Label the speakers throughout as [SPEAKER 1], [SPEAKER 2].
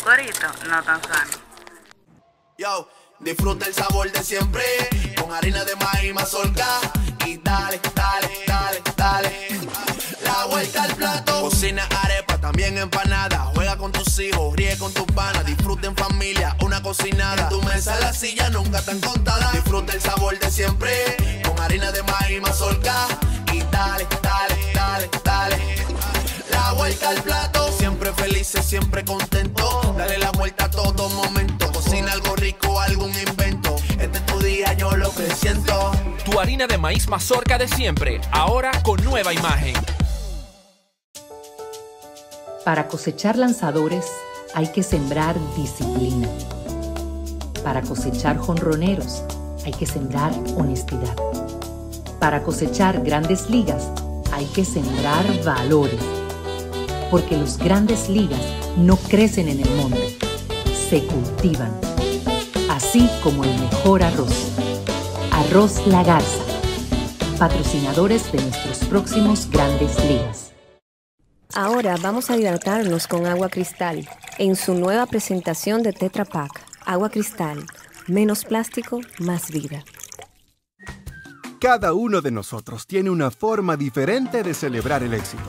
[SPEAKER 1] azucarito no tan sano.
[SPEAKER 2] Yo, disfruta el sabor de siempre, con harina de maíz mazorca. Y dale, dale, dale, dale, la vuelta al plato. Cocina arepa, también empanada. Juega con tus hijos, ríe con tus panas. Disfruta en familia, una cocinada. En tu mesa la silla nunca tan contada. Disfruta el sabor de siempre, con harina de maíz mazorca. Y dale, dale, dale, dale, la vuelta al plato. Siempre felices, siempre contento. Dale la vuelta a todo momento. Cocina algo rico, algún invento. Este es tu día, yo lo que siento.
[SPEAKER 3] Tu harina de maíz mazorca de siempre, ahora con nueva imagen.
[SPEAKER 4] Para cosechar lanzadores hay que sembrar disciplina. Para cosechar jonroneros hay que sembrar honestidad. Para cosechar grandes ligas hay que sembrar valores. Porque los grandes ligas no crecen en el monte, se cultivan. Así como el mejor arroz. Arroz La Garza, patrocinadores de nuestros próximos grandes ligas.
[SPEAKER 5] Ahora vamos a hidratarnos con agua cristal en su nueva presentación de Tetra Pak. Agua cristal, menos plástico, más vida.
[SPEAKER 6] Cada uno de nosotros tiene una forma diferente de celebrar el éxito.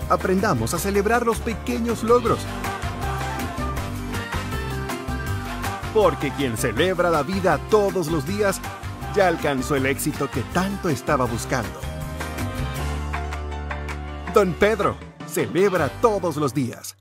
[SPEAKER 6] Aprendamos a celebrar los pequeños logros. Porque quien celebra la vida todos los días ya alcanzó el éxito que tanto estaba buscando. Don Pedro celebra todos los días.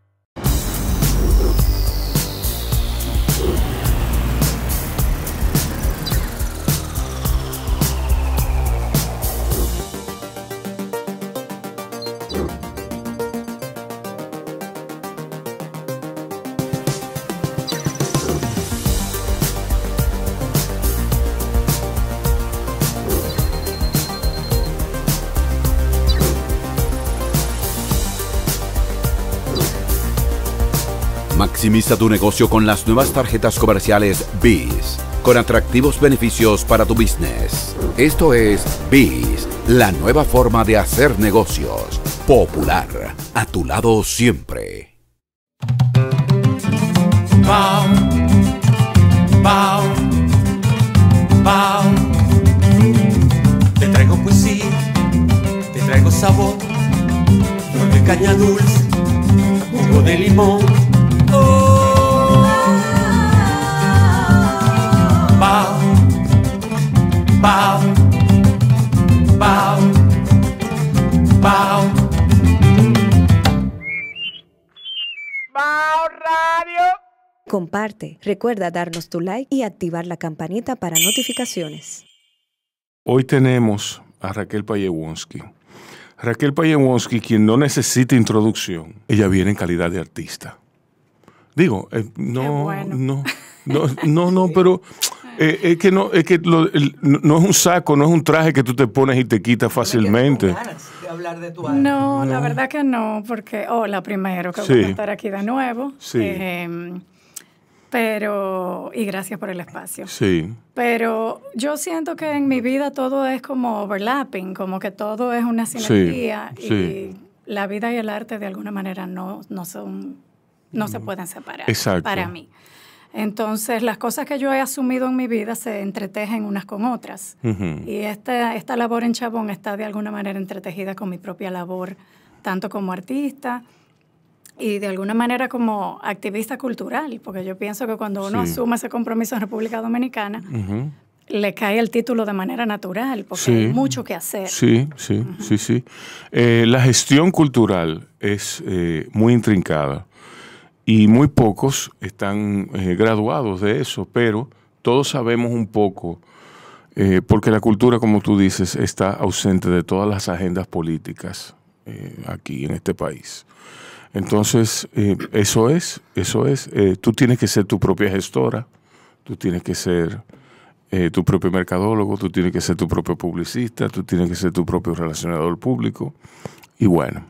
[SPEAKER 7] Maximiza tu negocio con las nuevas tarjetas comerciales BIS, con atractivos beneficios para tu business. Esto es BIS, la nueva forma de hacer negocios. Popular, a tu lado siempre.
[SPEAKER 8] Bao, bao, bao. Te traigo poesía, te traigo sabor, flor de caña dulce, jugo de limón. Bao, bao, bao, bao.
[SPEAKER 1] Bao Radio.
[SPEAKER 5] Comparte, recuerda darnos tu like y activar la campanita para notificaciones.
[SPEAKER 9] Hoy tenemos a Raquel Payewonsky. Raquel Payewonsky, quien no necesita introducción, ella viene en calidad de artista. Digo, no, pero es que no es un saco, no es un traje que tú te pones y te quitas fácilmente.
[SPEAKER 10] No, la verdad que no, porque hola primero, que voy a estar aquí de nuevo.
[SPEAKER 9] Sí.
[SPEAKER 10] Pero, y gracias por el espacio.
[SPEAKER 9] Sí.
[SPEAKER 10] Pero yo siento que en mi vida todo es como overlapping, como que todo es una sinergia y la vida y el arte de alguna manera no se pueden separar.
[SPEAKER 9] Exacto.
[SPEAKER 10] Para mí. Entonces, las cosas que yo he asumido en mi vida se entretejen unas con otras. Uh-huh. Y esta labor en Chabón está de alguna manera entretejida con mi propia labor, tanto como artista y de alguna manera como activista cultural, porque yo pienso que cuando uno asume ese compromiso en República Dominicana, uh-huh, le cae el título de manera natural, porque hay mucho que hacer.
[SPEAKER 9] Sí. La gestión cultural es muy intrincada. Y muy pocos están graduados de eso, pero todos sabemos un poco, porque la cultura, como tú dices, está ausente de todas las agendas políticas aquí en este país. Entonces, eso es. Tú tienes que ser tu propia gestora, tú tienes que ser tu propio mercadólogo, tú tienes que ser tu propio publicista, tú tienes que ser tu propio relacionador público. Y bueno,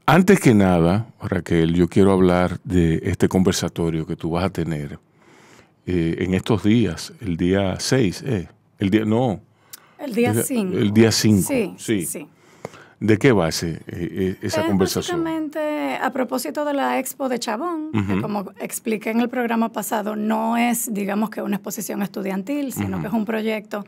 [SPEAKER 9] antes que nada, Raquel, yo quiero hablar de este conversatorio que tú vas a tener en estos días, el día 6,
[SPEAKER 10] El día 5.
[SPEAKER 9] El día 5.
[SPEAKER 10] Sí.
[SPEAKER 9] ¿De qué va esa conversación?
[SPEAKER 10] Básicamente, a propósito de la Expo de Chabón, que como expliqué en el programa pasado, no es, digamos que una exposición estudiantil, sino que es un proyecto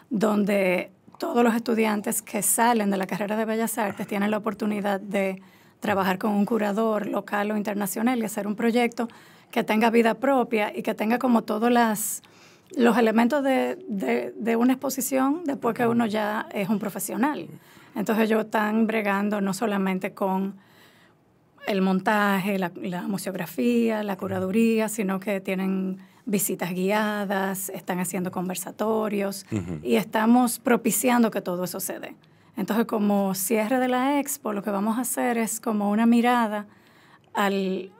[SPEAKER 10] donde todos los estudiantes que salen de la carrera de Bellas Artes tienen la oportunidad de trabajar con un curador local o internacional y hacer un proyecto que tenga vida propia y que tenga como todos los elementos de una exposición después que uno ya es un profesional. Entonces ellos están bregando no solamente con el montaje, la museografía, la curaduría, sino que tienen visitas guiadas, están haciendo conversatorios y estamos propiciando que todo eso se dé. Entonces, como cierre de la expo, lo que vamos a hacer es como una mirada al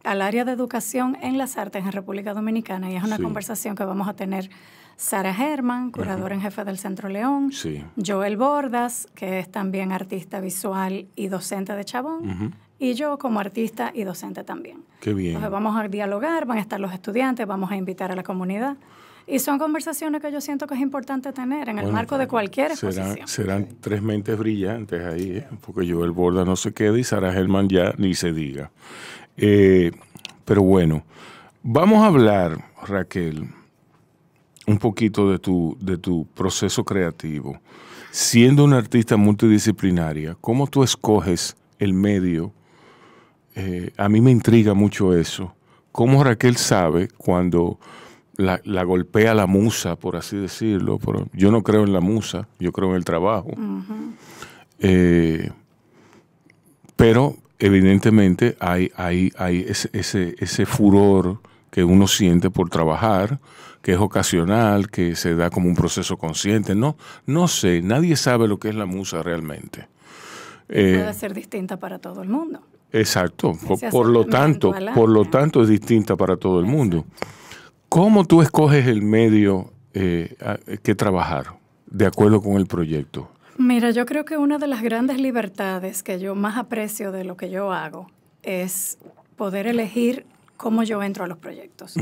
[SPEAKER 10] área de educación en las artes en República Dominicana, y es una conversación que vamos a tener Sara Herman, curadora en jefe del Centro León, Joel Bordas, que es también artista visual y docente de Chabón, y yo como artista y docente también.
[SPEAKER 9] Qué bien.
[SPEAKER 10] Entonces vamos a dialogar, van a estar los estudiantes, vamos a invitar a la comunidad. Y son conversaciones que yo siento que es importante tener en el marco de cualquier exposición.
[SPEAKER 9] Serán tres mentes brillantes ahí, porque Joel Bordas no se queda y Sara Herman ya ni se diga. Pero bueno, vamos a hablar, Raquel, un poquito de tu proceso creativo. Siendo una artista multidisciplinaria, ¿cómo tú escoges el medio? A mí me intriga mucho eso. ¿Cómo Raquel sabe cuando la golpea la musa, por así decirlo? Yo no creo en la musa, yo creo en el trabajo. Pero evidentemente hay ese furor que uno siente por trabajar, que es ocasional, que se da como un proceso consciente. No sé, nadie sabe lo que es la musa realmente.
[SPEAKER 10] Puede ser distinta para todo el mundo.
[SPEAKER 9] Exacto, por lo tanto es distinta para todo el mundo. ¿Cómo tú escoges el medio que trabajar de acuerdo con el proyecto?
[SPEAKER 10] Mira, yo creo que una de las grandes libertades que yo más aprecio de lo que yo hago es poder elegir cómo yo entro a los proyectos.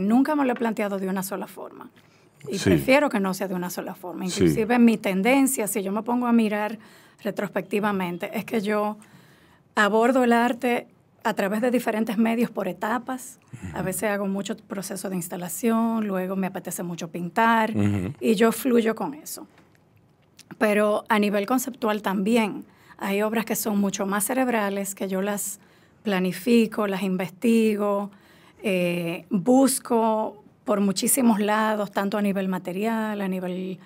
[SPEAKER 10] Nunca me lo he planteado de una sola forma. Y prefiero que no sea de una sola forma. Inclusive mi tendencia, si yo me pongo a mirar retrospectivamente, es que yo abordo el arte a través de diferentes medios por etapas. A veces hago mucho proceso de instalación, luego me apetece mucho pintar y yo fluyo con eso. Pero a nivel conceptual también hay obras que son mucho más cerebrales, que yo las planifico, las investigo, busco por muchísimos lados, tanto a nivel material, a nivel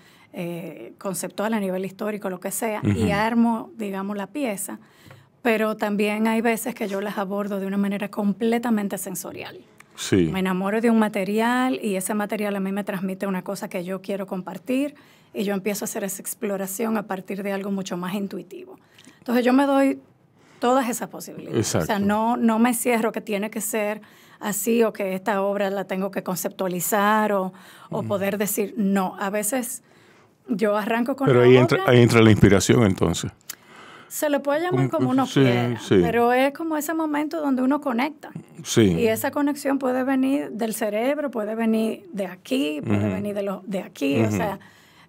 [SPEAKER 10] conceptual, a nivel histórico, lo que sea, y armo, digamos, la pieza. Pero también hay veces que yo las abordo de una manera completamente sensorial. Me enamoro de un material y ese material a mí me transmite una cosa que yo quiero compartir y yo empiezo a hacer esa exploración a partir de algo mucho más intuitivo. Entonces yo me doy todas esas posibilidades. Exacto. O sea, no me cierro que tiene que ser así o que esta obra la tengo que conceptualizar o poder decir no. A veces yo arranco con
[SPEAKER 9] Pero ahí entra la inspiración entonces.
[SPEAKER 10] Se le puede llamar como uno quiera, pero es como ese momento donde uno conecta. Y esa conexión puede venir del cerebro, puede venir de aquí, puede venir de aquí. O sea,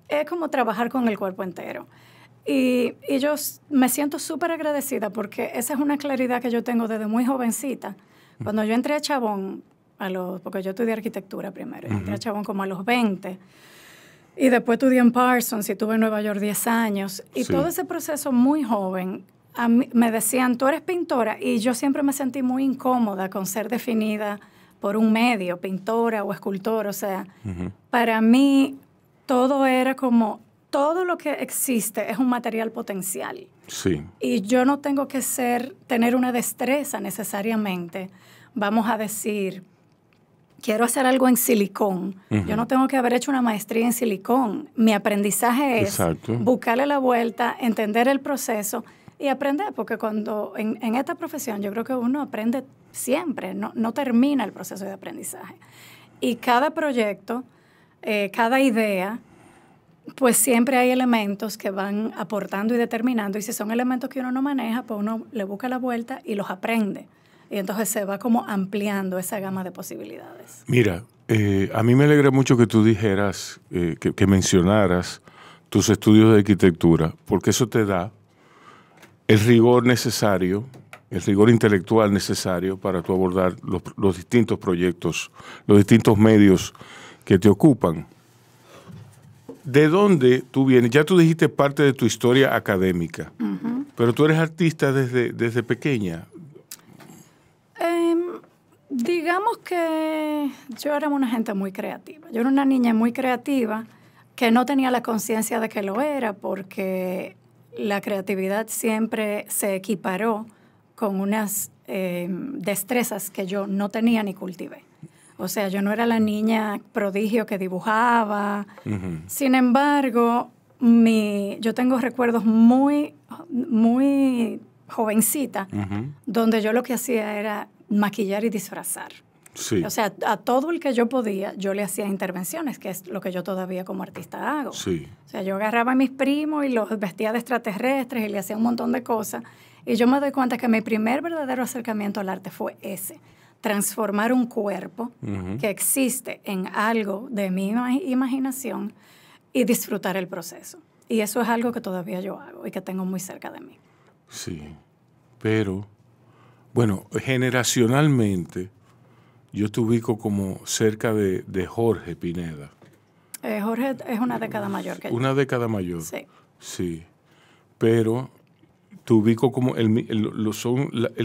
[SPEAKER 10] es como trabajar con el cuerpo entero. Y yo me siento súper agradecida porque esa es una claridad que yo tengo desde muy jovencita. Cuando yo entré a Chabón, porque yo estudié arquitectura primero, entré a Chabón como a los 20, y después estudié en Parsons y estuve en Nueva York 10 años. Y todo ese proceso muy joven, a mí, me decían, tú eres pintora. Y yo siempre me sentí muy incómoda con ser definida por un medio, pintora o escultora. O sea, para mí todo era como, todo lo que existe es un material potencial. Y yo no tengo que tener una destreza necesariamente. Vamos a decir, quiero hacer algo en silicón. Yo no tengo que haber hecho una maestría en silicón. Mi aprendizaje es buscarle la vuelta, entender el proceso y aprender, porque cuando en esta profesión yo creo que uno aprende siempre, no termina el proceso de aprendizaje. Y cada proyecto, cada idea, pues siempre hay elementos que van aportando y determinando, y si son elementos que uno no maneja, pues uno le busca la vuelta y los aprende. Y entonces se va como ampliando esa gama de posibilidades.
[SPEAKER 9] Mira, A mí me alegra mucho que tú dijeras, que mencionaras tus estudios de arquitectura, porque eso te da el rigor necesario, el rigor intelectual necesario para tú abordar los distintos proyectos, los distintos medios que te ocupan. ¿De dónde tú vienes? Ya tú dijiste parte de tu historia académica, pero tú eres artista desde pequeña.
[SPEAKER 10] Digamos que yo era una gente muy creativa. Yo era una niña muy creativa que no tenía la conciencia de que lo era, porque la creatividad siempre se equiparó con unas destrezas que yo no tenía ni cultivé. O sea, yo no era la niña prodigio que dibujaba. Sin embargo, yo tengo recuerdos muy, muy jovencita, donde yo lo que hacía era maquillar y disfrazar.
[SPEAKER 9] Sí.
[SPEAKER 10] O sea, a todo el que yo podía, yo le hacía intervenciones, que es lo que yo todavía como artista hago.
[SPEAKER 9] Sí.
[SPEAKER 10] O sea, yo agarraba a mis primos y los vestía de extraterrestres y le hacía un montón de cosas. Y yo me doy cuenta que mi primer verdadero acercamiento al arte fue ese. Transformar un cuerpo que existe en algo de mi imaginación y disfrutar el proceso. Y eso es algo que todavía yo hago y que tengo muy cerca de mí.
[SPEAKER 9] Sí, pero, bueno, generacionalmente yo te ubico como cerca de Jorge Pineda.
[SPEAKER 10] Jorge es una década mayor que yo.
[SPEAKER 9] Una década mayor.
[SPEAKER 10] Sí.
[SPEAKER 9] Sí, pero te ubico como es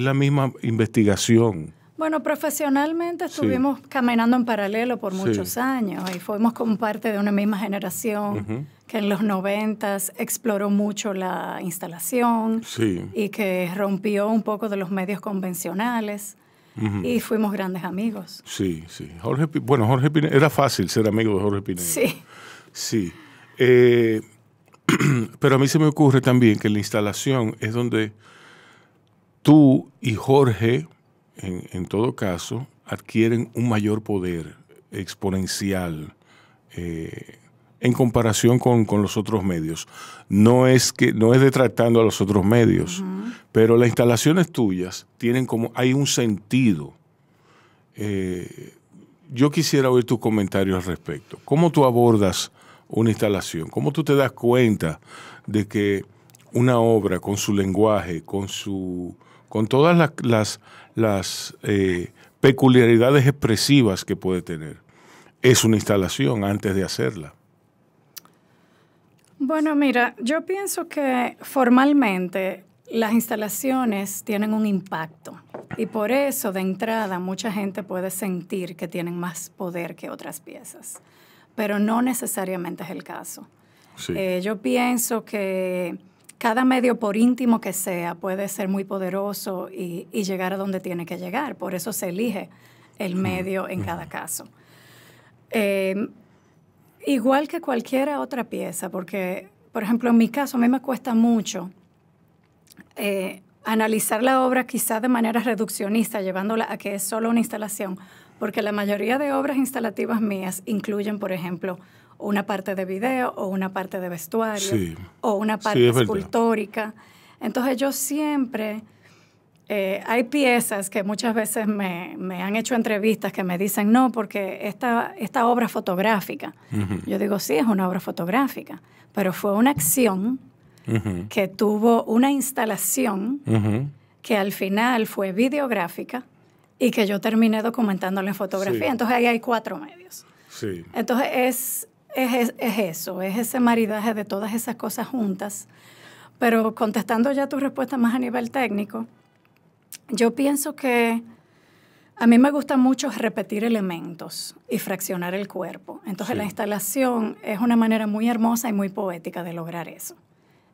[SPEAKER 9] la misma investigación.
[SPEAKER 10] Bueno, profesionalmente estuvimos caminando en paralelo por muchos años y fuimos como parte de una misma generación que en los 90s exploró mucho la instalación y que rompió un poco de los medios convencionales y fuimos grandes amigos.
[SPEAKER 9] Sí, sí. Jorge Pineda, era fácil ser amigo de Jorge Pineda.
[SPEAKER 10] Sí.
[SPEAKER 9] Sí. Pero a mí se me ocurre también que la instalación es donde tú y Jorge, en todo caso, adquieren un mayor poder exponencial en comparación con los otros medios. No es detractando a los otros medios, pero las instalaciones tuyas hay un sentido. Yo quisiera oír tus comentarios al respecto. ¿Cómo tú abordas una instalación? ¿Cómo tú te das cuenta de que una obra con su lenguaje, con todas las peculiaridades expresivas que puede tener, es una instalación antes de hacerla?
[SPEAKER 10] Bueno, mira, yo pienso que formalmente las instalaciones tienen un impacto y por eso de entrada mucha gente puede sentir que tienen más poder que otras piezas, pero no necesariamente es el caso. Sí. Yo pienso que cada medio, por íntimo que sea, puede ser muy poderoso y llegar a donde tiene que llegar. Por eso se elige el medio en cada caso. Igual que cualquier otra pieza, porque, por ejemplo, en mi caso, a mí me cuesta mucho analizar la obra quizás de manera reduccionista, llevándola a que es solo una instalación, porque la mayoría de obras instalativas mías incluyen, por ejemplo, una parte de video o una parte de vestuario o una parte escultórica. Entonces yo siempre, hay piezas que muchas veces me han hecho entrevistas que me dicen, no, porque esta obra fotográfica. Yo digo, sí, es una obra fotográfica, pero fue una acción que tuvo una instalación que al final fue videográfica y que yo terminé documentándola en fotografía. Entonces ahí hay 4 medios. Entonces es eso, es ese maridaje de todas esas cosas juntas. Pero contestando ya tu respuesta más a nivel técnico, yo pienso que a mí me gusta mucho repetir elementos y fraccionar el cuerpo. Entonces la instalación es una manera muy hermosa y muy poética de lograr eso.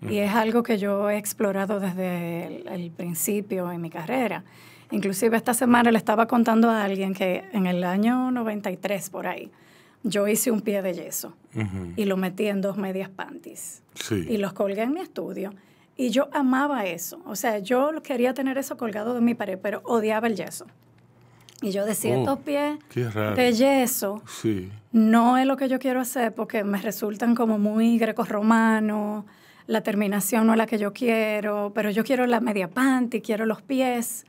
[SPEAKER 10] Y es algo que yo he explorado desde el principio en mi carrera. Inclusive esta semana le estaba contando a alguien que en el año 93 por ahí, yo hice un pie de yeso y lo metí en 2 medias panties y los colgué en mi estudio y yo amaba eso. O sea, yo quería tener eso colgado de mi pared, pero odiaba el yeso. Y yo decía, estos pies de yeso no es lo que yo quiero hacer porque me resultan como muy grecorromanos, la terminación no es la que yo quiero, pero yo quiero la media panty, quiero los pies.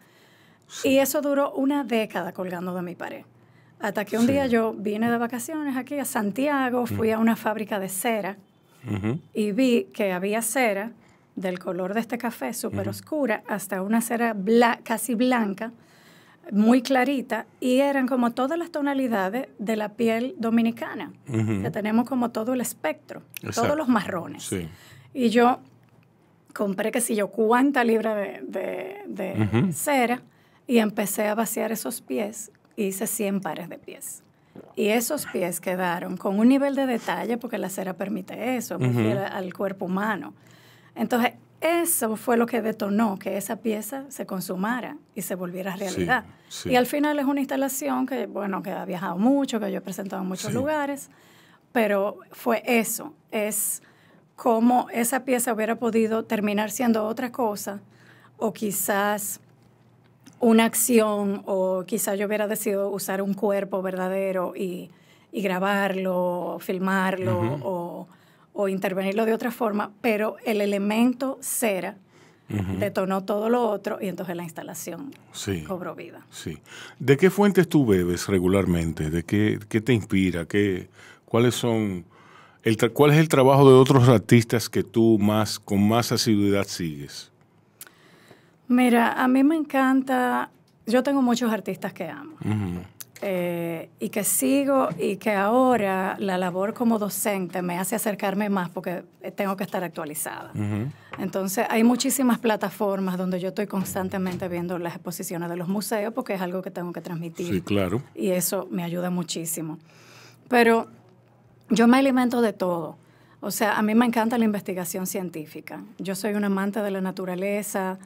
[SPEAKER 10] Y eso duró 1 década colgando de mi pared. Hasta que un día yo vine de vacaciones aquí a Santiago, fui a una fábrica de cera y vi que había cera del color de este café, súper oscura, hasta una cera casi blanca, muy clarita, y eran como todas las tonalidades de la piel dominicana, que tenemos como todo el espectro, todos los marrones. Sí. Y yo compré, qué sé yo, cuánta libra de cera y empecé a vaciar esos pies. Hice 100 pares de pies. Y esos pies quedaron con un nivel de detalle, porque la cera permite eso, muy fiel al cuerpo humano. Entonces, eso fue lo que detonó que esa pieza se consumara y se volviera realidad. Sí. Y al final es una instalación que, bueno, que ha viajado mucho, que yo he presentado en muchos lugares, pero fue eso, es cómo esa pieza hubiera podido terminar siendo otra cosa, o quizás una acción, o quizás yo hubiera decidido usar un cuerpo verdadero y grabarlo, filmarlo, o intervenirlo de otra forma, pero el elemento cera detonó todo lo otro y entonces la instalación cobró vida. Sí.
[SPEAKER 9] ¿De qué fuentes tú bebes regularmente? ¿De qué te inspira? ¿Cuál es el trabajo de otros artistas que tú con más asiduidad sigues?
[SPEAKER 10] Mira, a mí me encanta, yo tengo muchos artistas que amo. Y que sigo, y que ahora la labor como docente me hace acercarme más porque tengo que estar actualizada. Entonces hay muchísimas plataformas donde yo estoy constantemente viendo las exposiciones de los museos porque es algo que tengo que transmitir.
[SPEAKER 9] Sí, claro.
[SPEAKER 10] Y eso me ayuda muchísimo. Pero yo me alimento de todo. O sea, a mí me encanta la investigación científica. Yo soy una amante de la naturaleza.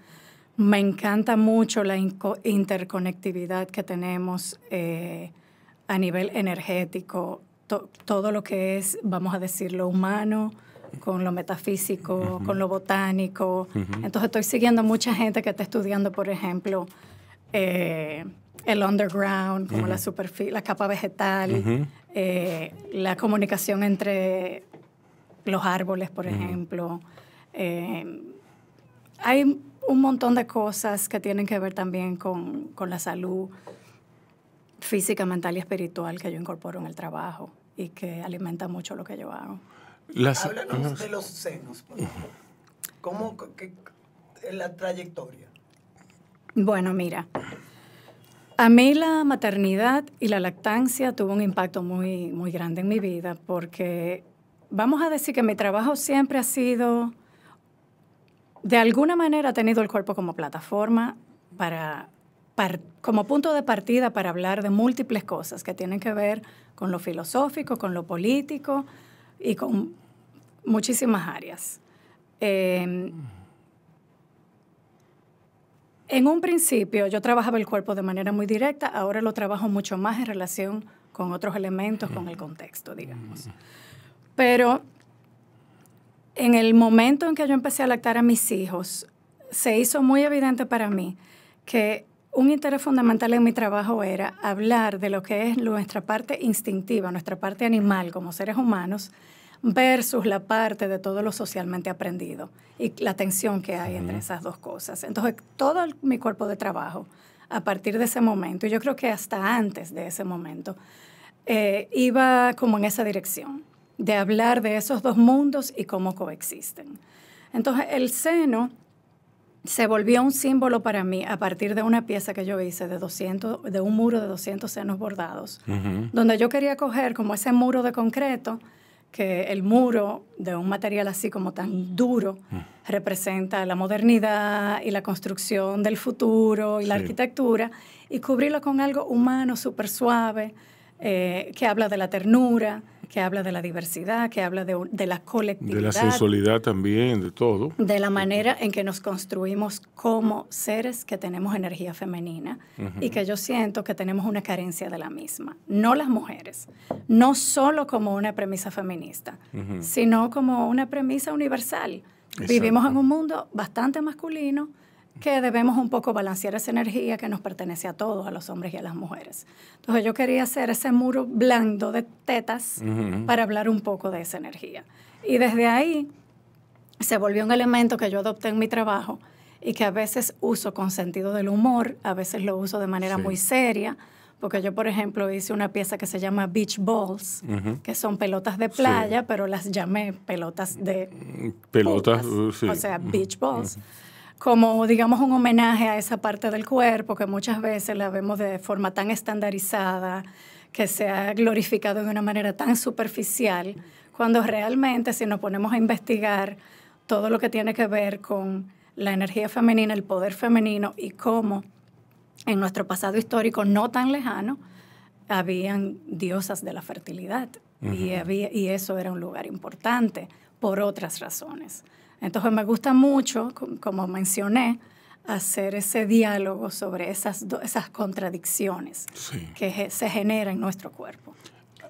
[SPEAKER 10] Me encanta mucho la interconectividad que tenemos a nivel energético, todo lo que es, vamos a decir, lo humano con lo metafísico, con lo botánico. Entonces estoy siguiendo mucha gente que está estudiando, por ejemplo, el underground, como la capa vegetal, la comunicación entre los árboles, por ejemplo. Hay un montón de cosas que tienen que ver también con la salud física, mental y espiritual que yo incorporo en el trabajo y que alimenta mucho lo que yo hago.
[SPEAKER 11] Háblanos de los senos, por ejemplo. ¿Cómo es la trayectoria?
[SPEAKER 10] Bueno, mira, a mí la maternidad y la lactancia tuvo un impacto muy, muy grande en mi vida porque vamos a decir que mi trabajo siempre ha sido, de alguna manera ha tenido el cuerpo como plataforma como punto de partida para hablar de múltiples cosas que tienen que ver con lo filosófico, con lo político y con muchísimas áreas. En un principio yo trabajaba el cuerpo de manera muy directa, ahora lo trabajo mucho más en relación con otros elementos, con el contexto, digamos. Pero en el momento en que yo empecé a lactar a mis hijos, se hizo muy evidente para mí que un interés fundamental en mi trabajo era hablar de lo que es nuestra parte instintiva, nuestra parte animal como seres humanos, versus la parte de todo lo socialmente aprendido y la tensión que hay entre esas dos cosas. Entonces, todo mi cuerpo de trabajo, a partir de ese momento, y yo creo que hasta antes de ese momento, iba como en esa dirección, de hablar de esos dos mundos y cómo coexisten. Entonces, el seno se volvió un símbolo para mí a partir de una pieza que yo hice de un muro de 200 senos bordados, donde yo quería coger como ese muro de concreto, que el muro de un material así como tan duro representa la modernidad y la construcción del futuro y la arquitectura, y cubrirlo con algo humano, súper suave, que habla de la ternura, que habla de la diversidad, que habla de la colectividad.
[SPEAKER 9] De la sensualidad también, de todo.
[SPEAKER 10] De la manera en que nos construimos como seres que tenemos energía femenina y que yo siento que tenemos una carencia de la misma. No las mujeres, no solo como una premisa feminista, sino como una premisa universal. Exacto. Vivimos en un mundo bastante masculino que debemos un poco balancear esa energía que nos pertenece a todos, a los hombres y a las mujeres. Entonces yo quería hacer ese muro blando de tetas para hablar un poco de esa energía. Y desde ahí se volvió un elemento que yo adopté en mi trabajo y que a veces uso con sentido del humor, a veces lo uso de manera muy seria, porque yo, por ejemplo, hice una pieza que se llama Beach Balls, que son pelotas de playa, pero las llamé pelotas de
[SPEAKER 9] pelotas,
[SPEAKER 10] sí. O sea, Beach Balls. Como, digamos, un homenaje a esa parte del cuerpo que muchas veces la vemos de forma tan estandarizada, que se ha glorificado de una manera tan superficial, cuando realmente si nos ponemos a investigar todo lo que tiene que ver con la energía femenina, el poder femenino y cómo en nuestro pasado histórico no tan lejano habían diosas de la fertilidad y eso era un lugar importante por otras razones. Entonces me gusta mucho, como mencioné, hacer ese diálogo sobre esas contradicciones que se generan en nuestro cuerpo.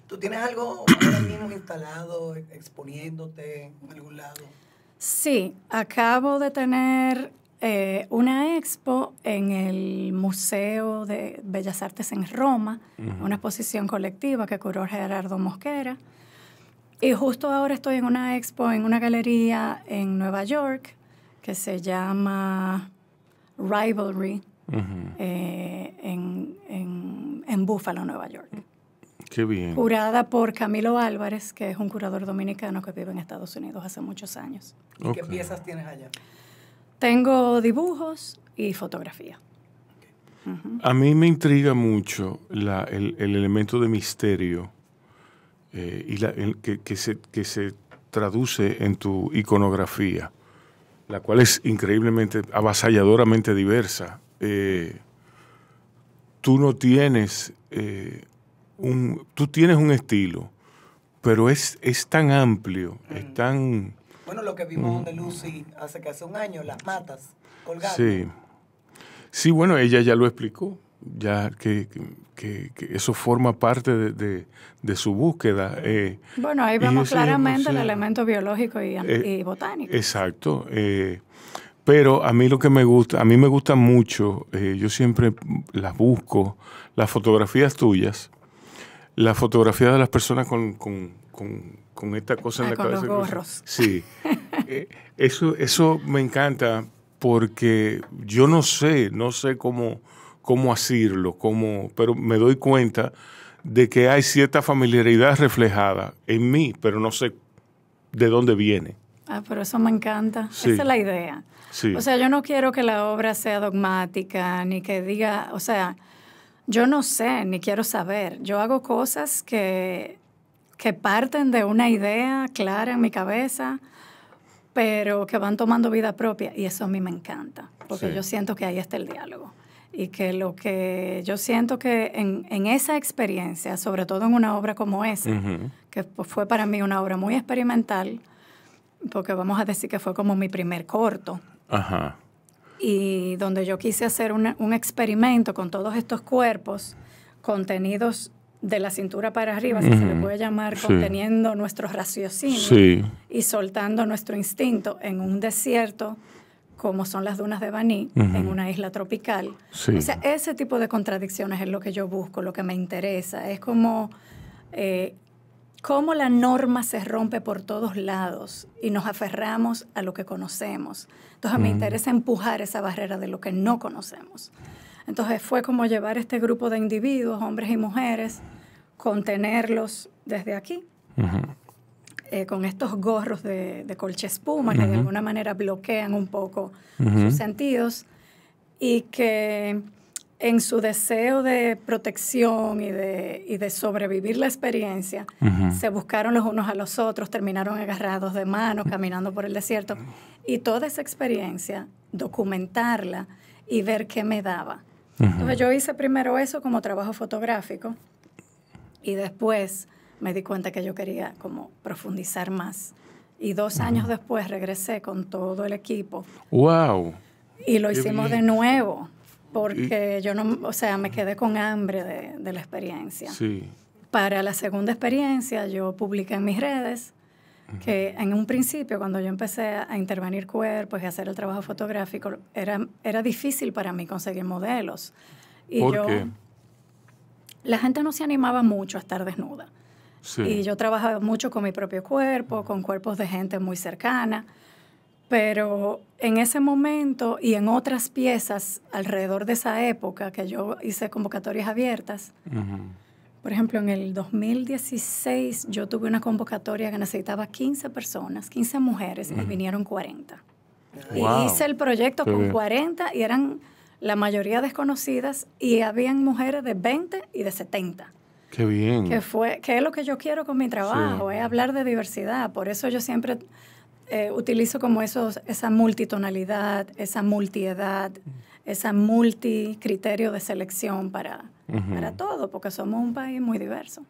[SPEAKER 11] ¿Tú tienes algo ahora mismo instalado, exponiéndote en algún lado?
[SPEAKER 10] Sí, acabo de tener una expo en el Museo de Bellas Artes en Roma, una exposición colectiva que curó Gerardo Mosquera. Y justo ahora estoy en una expo en una galería en Nueva York que se llama Rivalry en Buffalo, Nueva York.
[SPEAKER 9] Qué bien.
[SPEAKER 10] Curada por Camilo Álvarez, que es un curador dominicano que vive en Estados Unidos hace muchos años.
[SPEAKER 11] ¿Y qué piezas tienes allá?
[SPEAKER 10] Tengo dibujos y fotografía.
[SPEAKER 9] A mí me intriga mucho el elemento de misterio y que se traduce en tu iconografía, la cual es increíblemente, avasalladoramente diversa. Tú no tienes tú tienes un estilo, pero es tan amplio, es tan...
[SPEAKER 11] Bueno, lo que vimos de Lucy hace un año, las matas colgadas.
[SPEAKER 9] Sí, bueno, ella ya lo explicó, ya que eso forma parte de su búsqueda.
[SPEAKER 10] Bueno, ahí vemos claramente el elemento biológico y botánico.
[SPEAKER 9] Exacto. Pero a mí lo que me gusta mucho, yo siempre las busco, las fotografías tuyas, la fotografía de las personas con esta cosa en la cabeza.
[SPEAKER 10] Con los gorros.
[SPEAKER 9] Sí. Eso me encanta porque yo no sé cómo hacerlo, pero me doy cuenta de que hay cierta familiaridad reflejada en mí, pero no sé de dónde viene.
[SPEAKER 10] Pero eso me encanta.
[SPEAKER 9] Sí.
[SPEAKER 10] Esa es la idea.
[SPEAKER 9] Sí.
[SPEAKER 10] O sea, yo no quiero que la obra sea dogmática, ni que diga, o sea, yo no sé, ni quiero saber. Yo hago cosas que parten de una idea clara en mi cabeza, pero que van tomando vida propia. Y eso a mí me encanta, porque yo siento que ahí está el diálogo. Y que lo que yo siento que en esa experiencia, sobre todo en una obra como esa, que fue para mí una obra muy experimental, porque vamos a decir que fue como mi primer corto.
[SPEAKER 9] Ajá.
[SPEAKER 10] Y donde yo quise hacer un experimento con todos estos cuerpos contenidos de la cintura para arriba, si se le puede llamar, conteniendo nuestro raciocinio y soltando nuestro instinto en un desierto como son las dunas de Baní, en una isla tropical. O sea, ese tipo de contradicciones es lo que yo busco, lo que me interesa. Es como cómo la norma se rompe por todos lados y nos aferramos a lo que conocemos. Entonces me interesa empujar esa barrera de lo que no conocemos. Entonces fue como llevar este grupo de individuos, hombres y mujeres, contenerlos desde aquí, con estos gorros de colcha espuma que de alguna manera bloquean un poco sus sentidos y que en su deseo de protección y de sobrevivir la experiencia, se buscaron los unos a los otros, terminaron agarrados de mano, caminando por el desierto. Y toda esa experiencia, documentarla y ver qué me daba. Entonces yo hice primero eso como trabajo fotográfico y después me di cuenta que yo quería como profundizar más. Y 2 años después regresé con todo el equipo.
[SPEAKER 9] ¡Wow!
[SPEAKER 10] Y lo hicimos de nuevo. Porque yo no, o sea, me quedé con hambre de la experiencia.
[SPEAKER 9] Sí.
[SPEAKER 10] Para la segunda experiencia, yo publiqué en mis redes que en un principio, cuando yo empecé a intervenir cuerpos y a hacer el trabajo fotográfico, era difícil para mí conseguir modelos. Y
[SPEAKER 9] ¿Por qué?
[SPEAKER 10] La gente no se animaba mucho a estar desnuda.
[SPEAKER 9] Sí.
[SPEAKER 10] Y yo trabajaba mucho con mi propio cuerpo, con cuerpos de gente muy cercana. Pero en ese momento y en otras piezas alrededor de esa época que yo hice convocatorias abiertas, por ejemplo, en el 2016 yo tuve una convocatoria que necesitaba 15 personas, 15 mujeres, y vinieron 40.
[SPEAKER 9] Wow.
[SPEAKER 10] Y hice el proyecto
[SPEAKER 9] Qué
[SPEAKER 10] con
[SPEAKER 9] bien.
[SPEAKER 10] 40 y eran la mayoría desconocidas y habían mujeres de 20 y de 70.
[SPEAKER 9] Qué bien.
[SPEAKER 10] Que es lo que yo quiero con mi trabajo,
[SPEAKER 9] Sí.
[SPEAKER 10] es hablar de diversidad. Por eso yo siempre utilizo como esa multitonalidad, esa multiedad, esa multicriterio de selección para todo, porque somos un país muy diverso.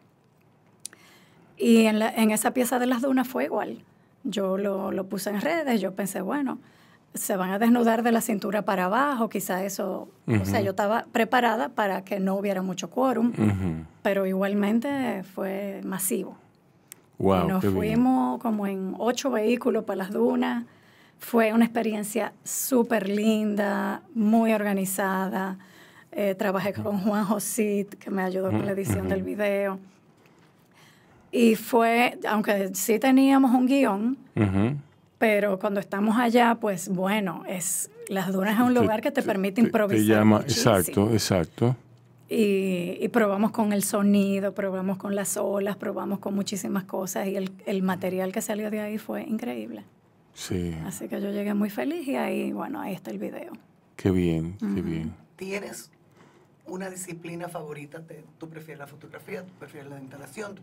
[SPEAKER 10] Y en esa pieza de las dunas fue igual. Yo lo puse en redes, yo pensé, bueno, se van a desnudar de la cintura para abajo, quizá eso, o sea, yo estaba preparada para que no hubiera mucho quórum, pero igualmente fue masivo.
[SPEAKER 9] Wow,
[SPEAKER 10] Y nos
[SPEAKER 9] qué bien.
[SPEAKER 10] fuimos como en 8 vehículos para las dunas. Fue una experiencia súper linda, muy organizada. Trabajé con Juan Josit, que me ayudó con la edición del video. Y fue, aunque sí teníamos un guión, pero cuando estamos allá, pues bueno, las dunas es un lugar que te permite improvisar
[SPEAKER 9] Te llama,
[SPEAKER 10] muchísimo.
[SPEAKER 9] exacto.
[SPEAKER 10] Y probamos con el sonido, probamos con las olas, probamos con muchísimas cosas y el material que salió de ahí fue increíble.
[SPEAKER 9] Sí,
[SPEAKER 10] Así que yo llegué muy feliz y ahí, bueno, ahí está el video.
[SPEAKER 9] qué bien, qué bien.
[SPEAKER 11] ¿Tienes una disciplina favorita? ¿Tú prefieres la fotografía? ¿Tú prefieres la instalación?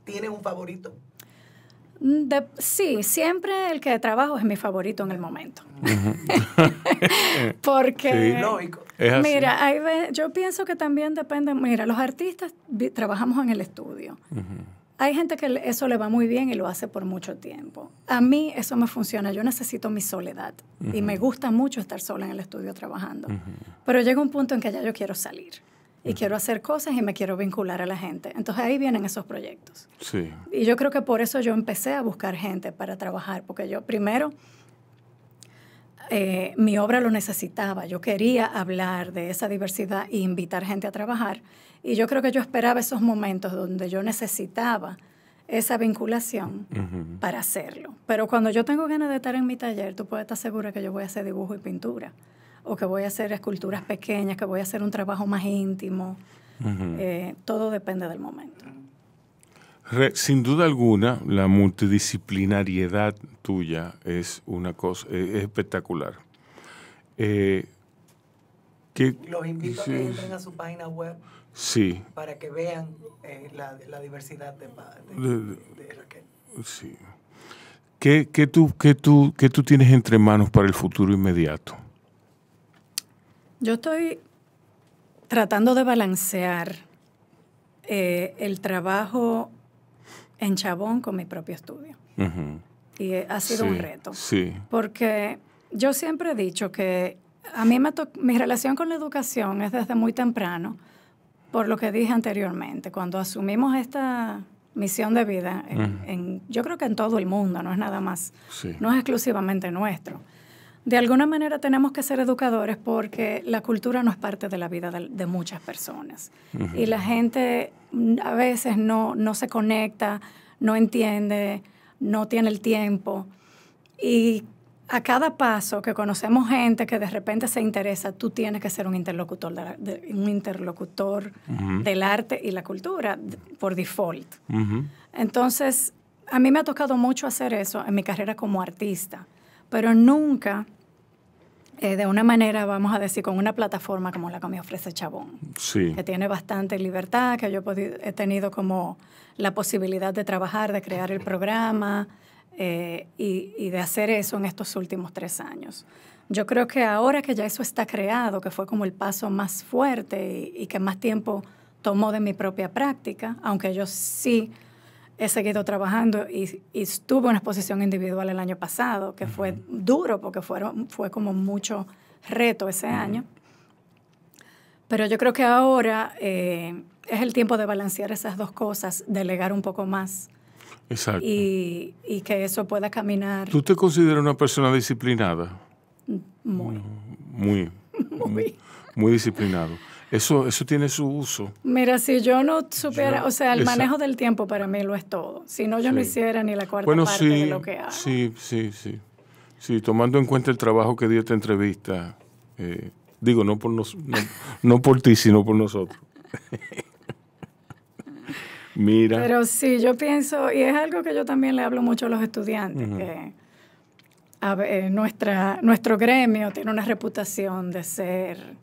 [SPEAKER 11] ¿Tienes un favorito?
[SPEAKER 10] Sí, siempre el que trabajo es mi favorito en el momento. Porque,
[SPEAKER 11] Sí. Lógico.
[SPEAKER 9] Es así.
[SPEAKER 10] mira, yo pienso que también depende, mira, los artistas trabajamos en el estudio. Hay gente que eso le va muy bien y lo hace por mucho tiempo. A mí eso me funciona, yo necesito mi soledad y me gusta mucho estar sola en el estudio trabajando. Pero llega un punto en que ya yo quiero salir y quiero hacer cosas y me quiero vincular a la gente. Entonces ahí vienen esos proyectos.
[SPEAKER 9] Sí.
[SPEAKER 10] Y yo creo que por eso yo empecé a buscar gente para trabajar, porque yo primero, mi obra lo necesitaba. Yo quería hablar de esa diversidad e invitar gente a trabajar. Y yo creo que yo esperaba esos momentos donde yo necesitaba esa vinculación para hacerlo. Pero cuando yo tengo ganas de estar en mi taller, tú puedes estar segura que yo voy a hacer dibujo y pintura, o que voy a hacer esculturas pequeñas, que voy a hacer un trabajo más íntimo. Todo depende del momento.
[SPEAKER 9] Sin duda alguna, la multidisciplinariedad tuya es una cosa, es espectacular.
[SPEAKER 11] Los invito a que entren a su página web
[SPEAKER 9] sí.
[SPEAKER 11] para que vean la diversidad de Raquel.
[SPEAKER 9] Sí. ¿Qué tú tienes entre manos para el futuro inmediato?
[SPEAKER 10] Yo estoy tratando de balancear el trabajo en Chabón con mi propio estudio. Y ha sido un reto.
[SPEAKER 9] Sí.
[SPEAKER 10] Porque yo siempre he dicho que a mí mi relación con la educación es desde muy temprano, por lo que dije anteriormente. Cuando asumimos esta misión de vida, yo creo que en todo el mundo, no es nada más, no es exclusivamente nuestro. De alguna manera tenemos que ser educadores porque la cultura no es parte de la vida de muchas personas. Y la gente a veces no se conecta, no entiende, no tiene el tiempo. Y a cada paso que conocemos gente que de repente se interesa, tú tienes que ser un interlocutor, del arte y la cultura por default. Entonces, a mí me ha tocado mucho hacer eso en mi carrera como artista, pero nunca de una manera, vamos a decir, con una plataforma como la que me ofrece Chabón, que tiene bastante libertad, que yo he tenido como la posibilidad de trabajar, de crear el programa y de hacer eso en estos últimos 3 años. Yo creo que ahora que ya eso está creado, que fue como el paso más fuerte y que más tiempo tomó de mi propia práctica, aunque yo sí he seguido trabajando y estuve en una exposición individual el año pasado, que fue duro porque fue como mucho reto ese año. Pero yo creo que ahora es el tiempo de balancear esas dos cosas, delegar un poco más.
[SPEAKER 9] Exacto.
[SPEAKER 10] Y que eso pueda caminar.
[SPEAKER 9] ¿Tú te consideras una persona disciplinada?
[SPEAKER 10] Muy.
[SPEAKER 9] Muy disciplinado. Eso tiene su uso.
[SPEAKER 10] Mira, si yo no supiera, o sea, el manejo del tiempo para mí lo es todo. Si no, yo no hiciera ni la cuarta parte de lo que hago.
[SPEAKER 9] Sí. Sí, tomando en cuenta el trabajo que dio esta entrevista, digo, no por ti, sino por nosotros. Mira.
[SPEAKER 10] Pero sí, yo pienso, y es algo que yo también le hablo mucho a los estudiantes, que nuestro gremio tiene una reputación de ser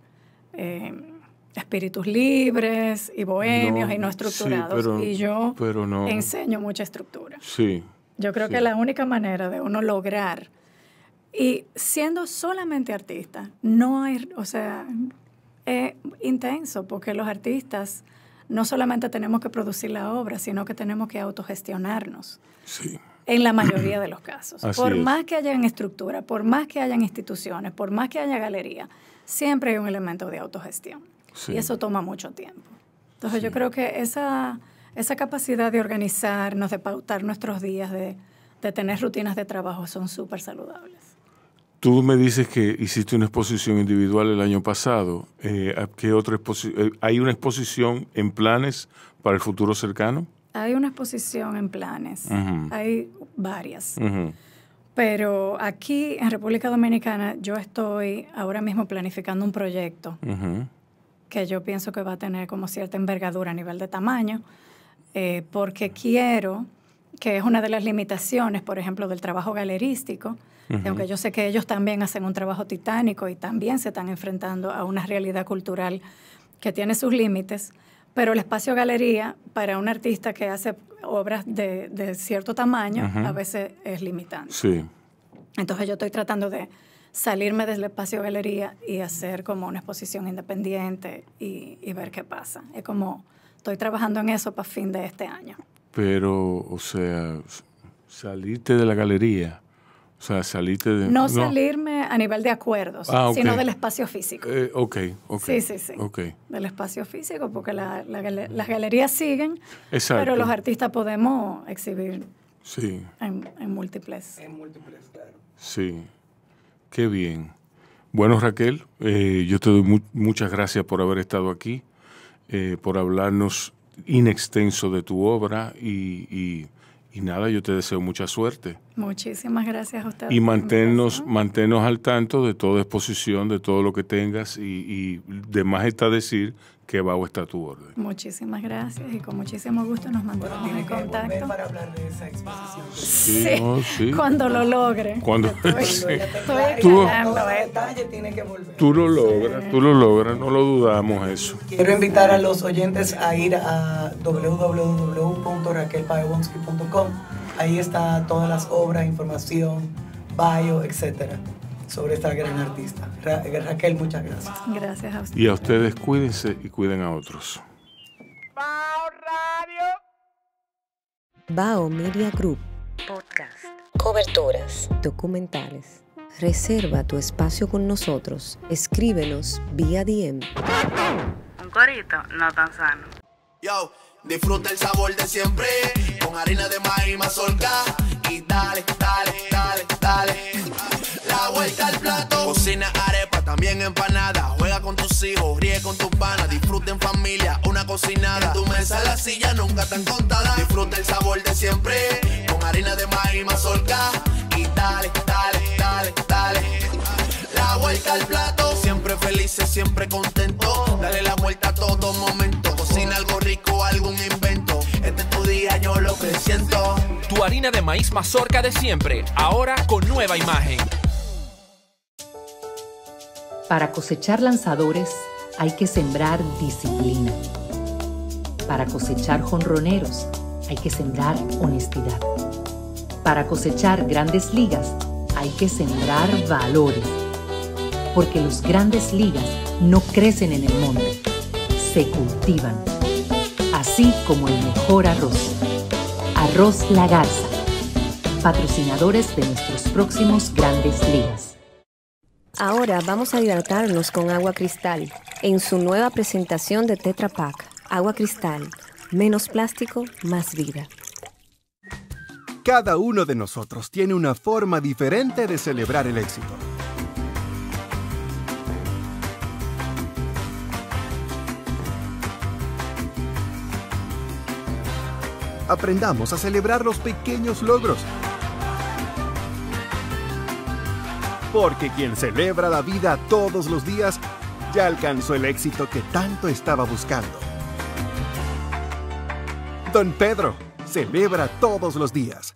[SPEAKER 10] espíritus libres y bohemios y no estructurados. Sí, y yo enseño mucha estructura.
[SPEAKER 9] Sí.
[SPEAKER 10] Yo creo que la única manera de uno lograr, y siendo solamente artista, no hay, o sea, es intenso, porque los artistas no solamente tenemos que producir la obra, sino que tenemos que autogestionarnos.
[SPEAKER 9] Sí.
[SPEAKER 10] En la mayoría de los casos.
[SPEAKER 9] Así
[SPEAKER 10] por
[SPEAKER 9] es.
[SPEAKER 10] más que hayan estructura, por más que hayan instituciones, por más que haya galería, siempre hay un elemento de autogestión.
[SPEAKER 9] Sí.
[SPEAKER 10] Y eso toma mucho tiempo. Entonces yo creo que esa capacidad de organizarnos, de pautar nuestros días, de tener rutinas de trabajo son súper saludables.
[SPEAKER 9] Tú me dices que hiciste una exposición individual el año pasado. ¿Qué otra ¿Hay una exposición en planes para el futuro cercano?
[SPEAKER 10] Hay una exposición en planes. Hay varias.
[SPEAKER 9] Uh-huh.
[SPEAKER 10] Pero aquí en República Dominicana yo estoy ahora mismo planificando un proyecto que yo pienso que va a tener como cierta envergadura a nivel de tamaño, porque quiero, que es una de las limitaciones, por ejemplo, del trabajo galerístico, aunque yo sé que ellos también hacen un trabajo titánico y también se están enfrentando a una realidad cultural que tiene sus límites, pero el espacio galería para un artista que hace obras de cierto tamaño a veces es limitante.
[SPEAKER 9] Sí.
[SPEAKER 10] Entonces yo estoy tratando de salirme del espacio galería y hacer como una exposición independiente y ver qué pasa. Es como, estoy trabajando en eso para fin de este año.
[SPEAKER 9] Pero, o sea, salirte de la galería, o sea, salirte de...
[SPEAKER 10] No salirme a nivel de acuerdos, sino del espacio físico.
[SPEAKER 9] Ok.
[SPEAKER 10] Sí.
[SPEAKER 9] Okay.
[SPEAKER 10] Del espacio físico, porque las galerías siguen,
[SPEAKER 9] exacto,
[SPEAKER 10] pero los artistas podemos exhibir
[SPEAKER 9] sí,
[SPEAKER 10] en múltiples.
[SPEAKER 11] En múltiples, claro.
[SPEAKER 9] Sí, qué bien. Bueno, Raquel, yo te doy muchas gracias por haber estado aquí, por hablarnos in extenso de tu obra y nada, yo te deseo mucha suerte.
[SPEAKER 10] Muchísimas gracias a ustedes.
[SPEAKER 9] Y manténnos al tanto de toda exposición, de todo lo que tengas y de más está decir que BAO está a tu orden.
[SPEAKER 10] Muchísimas gracias y con muchísimo gusto nos mantenemos en contacto.
[SPEAKER 11] Para hablar de esa exposición.
[SPEAKER 9] Sí.
[SPEAKER 10] Cuando lo logre.
[SPEAKER 9] Cuando
[SPEAKER 10] estoy
[SPEAKER 11] tiene que volver.
[SPEAKER 9] Tú lo logras, no lo dudamos eso.
[SPEAKER 11] Quiero invitar a los oyentes a ir a www.raquelpaewonsky.com. Ahí está todas las obras, información, bio, etcétera, sobre esta gran artista. Raquel, muchas gracias.
[SPEAKER 10] Gracias a ustedes.
[SPEAKER 9] Y a ustedes cuídense y cuiden a otros.
[SPEAKER 1] BAO Radio.
[SPEAKER 5] BAO Media Group. Podcast. Coberturas. Documentales. Reserva tu espacio con nosotros. Escríbenos vía DM.
[SPEAKER 1] Un corito no tan sano.
[SPEAKER 2] Yo, disfruta el sabor de siempre, con harina de maíz mazorca y dale, la vuelta al plato. Cocina arepa, también empanada, juega con tus hijos, ríe con tus panas, disfruta en familia, una cocinada. En tu mesa la silla nunca tan contada. Disfruta el sabor de siempre, con harina de maíz mazorca y dale, la vuelta al plato. Siempre felices, siempre contento, dale la vuelta a todo momento. Cocina algo rico, algún invento. Este es tu día, yo lo que siento.
[SPEAKER 3] Tu harina de maíz mazorca de siempre, ahora con nueva imagen.
[SPEAKER 4] Para cosechar lanzadores hay que sembrar disciplina. Para cosechar jonroneros hay que sembrar honestidad. Para cosechar grandes ligas hay que sembrar valores. Porque los grandes ligas no crecen en el monte, se cultivan. Así como el mejor arroz. Arroz La Garza, patrocinadores de nuestros próximos grandes ligas.
[SPEAKER 5] Ahora vamos a hidratarnos con agua cristal en su nueva presentación de Tetra Pak. Agua cristal, menos plástico, más vida.
[SPEAKER 6] Cada uno de nosotros tiene una forma diferente de celebrar el éxito. Aprendamos a celebrar los pequeños logros. Porque quien celebra la vida todos los días ya alcanzó el éxito que tanto estaba buscando. Don Pedro celebra todos los días.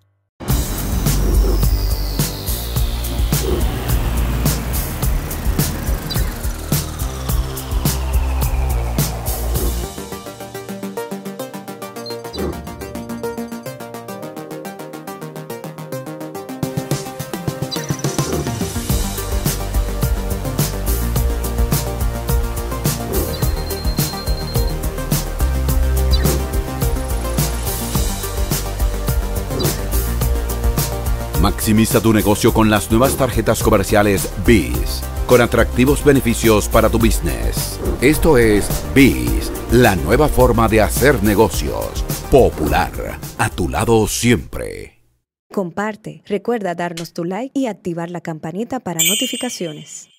[SPEAKER 7] Maximiza tu negocio con las nuevas tarjetas comerciales BIS, con atractivos beneficios para tu business. Esto es BIS, la nueva forma de hacer negocios. Popular, a tu lado siempre.
[SPEAKER 5] Comparte, recuerda darnos tu like y activar la campanita para notificaciones.